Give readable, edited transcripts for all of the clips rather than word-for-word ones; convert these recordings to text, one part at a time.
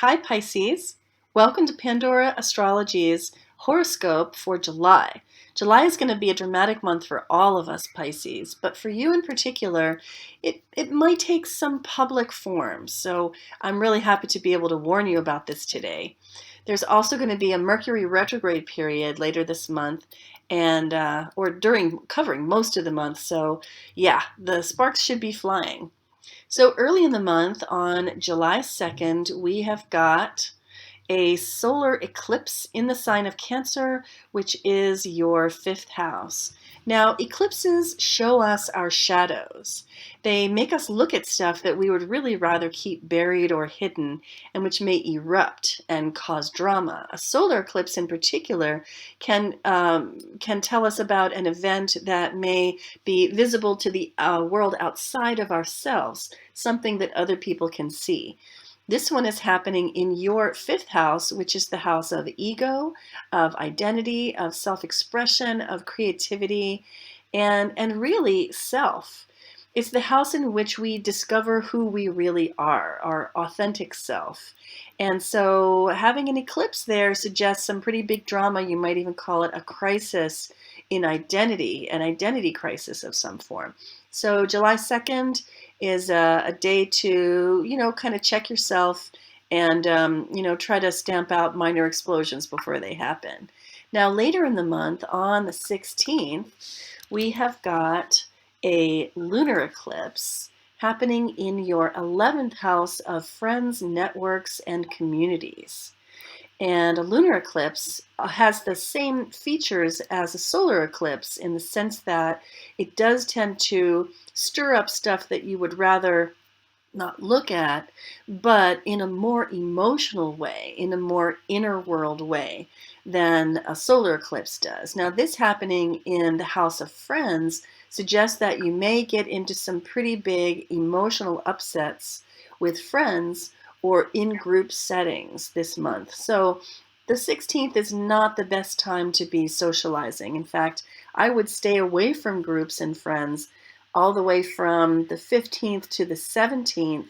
Hi Pisces, welcome to Pandora Astrology's horoscope for July. July is going to be a dramatic month for all of us Pisces, but for you in particular, it might take some public form. So I'm really happy to be able to warn you about this today. There's also going to be a Mercury retrograde period later this month and or during covering most of the month. So yeah, the sparks should be flying. So early in the month, on July 2nd, we have got a solar eclipse in the sign of Cancer, which is your fifth house. Now, eclipses show us our shadows. They make us look at stuff that we would really rather keep buried or hidden, and which may erupt and cause drama. A solar eclipse, in particular, can tell us about an event that may be visible to the world outside of ourselves, something that other people can see. This one is happening in your fifth house, which is the house of ego, of identity, of self-expression, of creativity, and really self. It's the house in which we discover who we really are, our authentic self. And so having an eclipse there suggests some pretty big drama. You might even call it a crisis in identity, an identity crisis of some form. So July 2nd is a day to, kind of check yourself and, try to stamp out minor explosions before they happen. Now, later in the month, on the 16th, we have got a lunar eclipse happening in your 11th house of friends, networks, and communities. And a lunar eclipse has the same features as a solar eclipse in the sense that it does tend to stir up stuff that you would rather not look at, but in a more emotional way, in a more inner world way than a solar eclipse does. Now, this happening in the house of friends suggests that you may get into some pretty big emotional upsets with friends or in group settings this month. So the 16th is not the best time to be socializing. In fact, I would stay away from groups and friends all the way from the 15th to the 17th,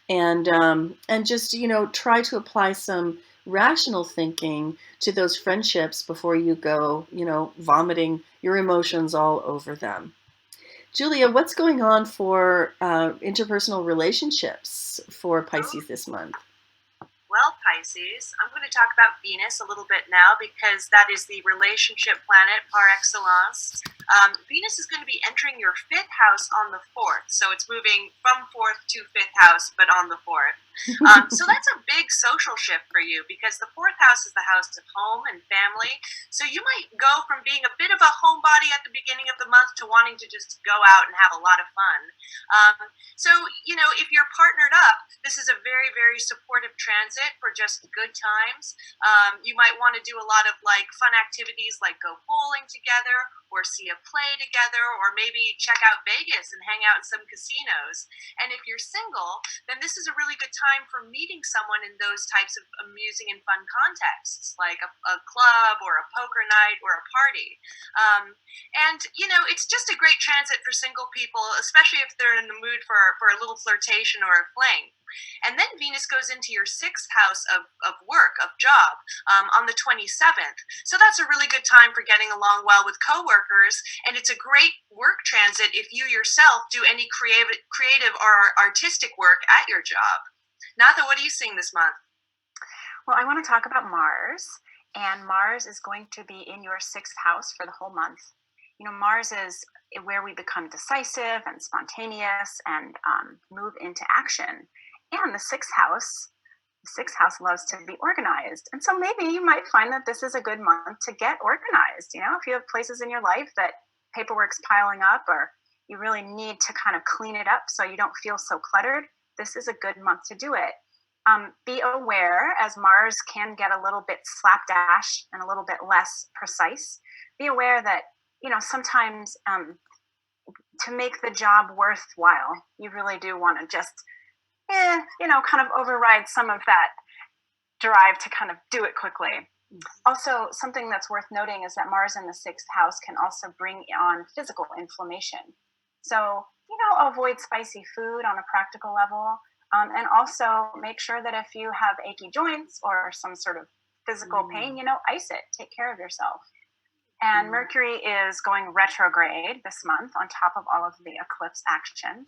and just try to apply some rational thinking to those friendships before you go vomiting your emotions all over them. Julia, what's going on for interpersonal relationships for Pisces this month? Well, Pisces, I'm going to talk about Venus a little bit now because that is the relationship planet par excellence. Venus is going to be entering your fifth house on the 4th. So it's moving from 4th to 5th house, but on the 4th. So that's a big social shift for you because the 4th house is the house of home and family. So you might go from being a bit of a homebody at the beginning of the month to wanting to just go out and have a lot of fun. If you're partnered up, this is a very, very supportive transit for just good times. You might want to do a lot of fun activities like go bowling together or see a play together or maybe check out Vegas and hang out in some casinos. And if you're single, then this is a really good time for meeting someone in those types of amusing and fun contexts like a club or a poker night or a party. It's just a great transit for single people, especially if they're in the mood for a little flirtation or a fling. And then Venus goes into your sixth house of work, of job, on the 27th. So that's a really good time for getting along well with coworkers. And it's a great work transit if you yourself do any creative or artistic work at your job. Natha, what are you seeing this month? Well, I want to talk about Mars. And Mars is going to be in your sixth house for the whole month. Mars is where we become decisive and spontaneous and move into action. And the sixth house loves to be organized. And so maybe you might find that this is a good month to get organized. If you have places in your life that paperwork's piling up or you really need to kind of clean it up so you don't feel so cluttered, this is a good month to do it. Be aware, as Mars can get a little bit slapdash and a little bit less precise, be aware that, sometimes to make the job worthwhile, you really do want to just kind of override some of that drive to kind of do it quickly. Also, something that's worth noting is that Mars in the sixth house can also bring on physical inflammation. So, avoid spicy food on a practical level. And also make sure that if you have achy joints or some sort of physical pain, ice it, take care of yourself. And Mercury is going retrograde this month on top of all of the eclipse action.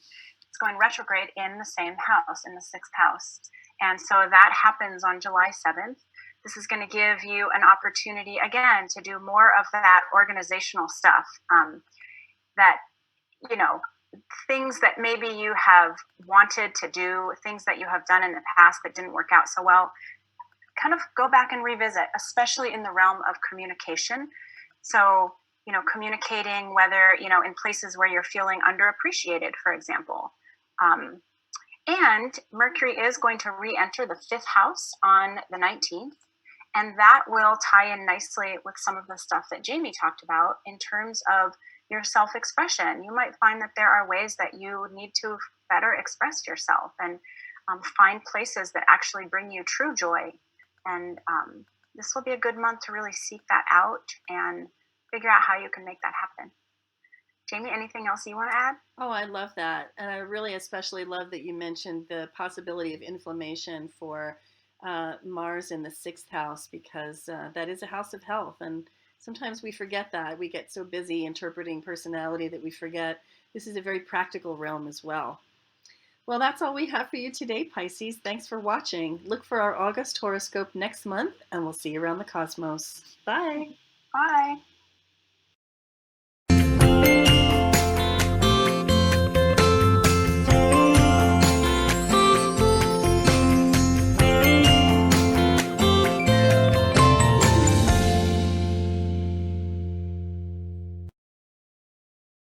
It's going retrograde in the same house, in the sixth house. And so that happens on July 7th. This is going to give you an opportunity, again, to do more of that organizational stuff that, things that maybe you have wanted to do, things that you have done in the past that didn't work out so well, kind of go back and revisit, especially in the realm of communication. So, communicating whether, in places where you're feeling underappreciated, for example. And Mercury is going to re-enter the fifth house on the 19th. And that will tie in nicely with some of the stuff that Jamie talked about in terms of your self-expression. You might find that there are ways that you need to better express yourself and find places that actually bring you true joy. And this will be a good month to really seek that out and figure out how you can make that happen. Jamie, anything else you want to add? Oh, I love that. And I really especially love that you mentioned the possibility of inflammation for Mars in the sixth house, because that is a house of health. And sometimes we forget that. We get so busy interpreting personality that we forget this is a very practical realm as well. Well, that's all we have for you today, Pisces. Thanks for watching. Look for our August horoscope next month, and we'll see you around the cosmos. Bye. Bye.